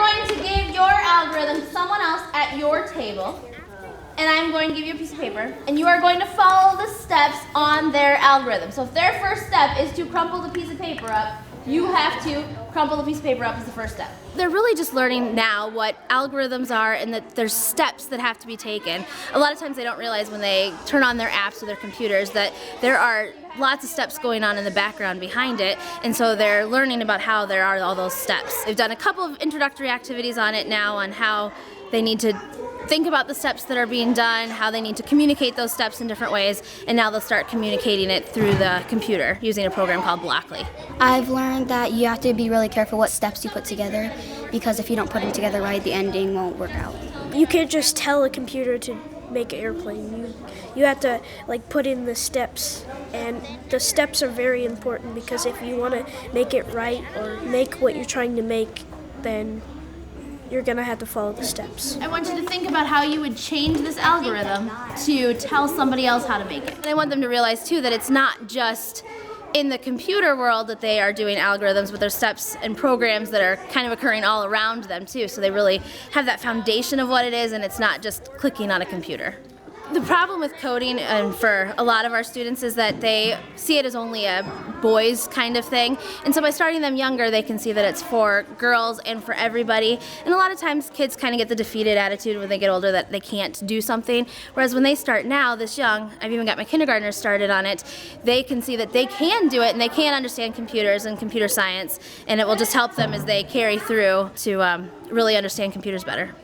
going to give your algorithm to someone else at your table. And I'm going to give you a piece of paper, and you are going to follow the steps on their algorithm. So if their first step is to crumple the piece of paper up, you have to crumple the piece of paper up as the first step. They're really just learning now what algorithms are and that there's steps that have to be taken. A lot of times they don't realize when they turn on their apps or their computers that there are lots of steps going on in the background behind it, and so they're learning about how there are all those steps. They've done a couple of introductory activities on it now on how they need to think about the steps that are being done, how they need to communicate those steps in different ways, and now they'll start communicating it through the computer using a program called Blockly. I've learned that you have to be really careful what steps you put together, because if you don't put them together right, the ending won't work out. You can't just tell a computer to make an airplane. You have to put in the steps, and the steps are very important because if you want to make it right or make what you're trying to make, then you're going to have to follow the steps. I want you to think about how you would change this algorithm to tell somebody else how to make it. And I want them to realize too that it's not just in the computer world that they are doing algorithms, but there's steps and programs that are kind of occurring all around them too, so they really have that foundation of what it is, and it's not just clicking on a computer. The problem with coding, and for a lot of our students, is that they see it as only a boys kind of thing. And so by starting them younger, they can see that it's for girls and for everybody. And a lot of times kids kind of get the defeated attitude when they get older that they can't do something. Whereas when they start now, this young, I've even got my kindergartners started on it, they can see that they can do it and they can understand computers and computer science. And it will just help them as they carry through to really understand computers better.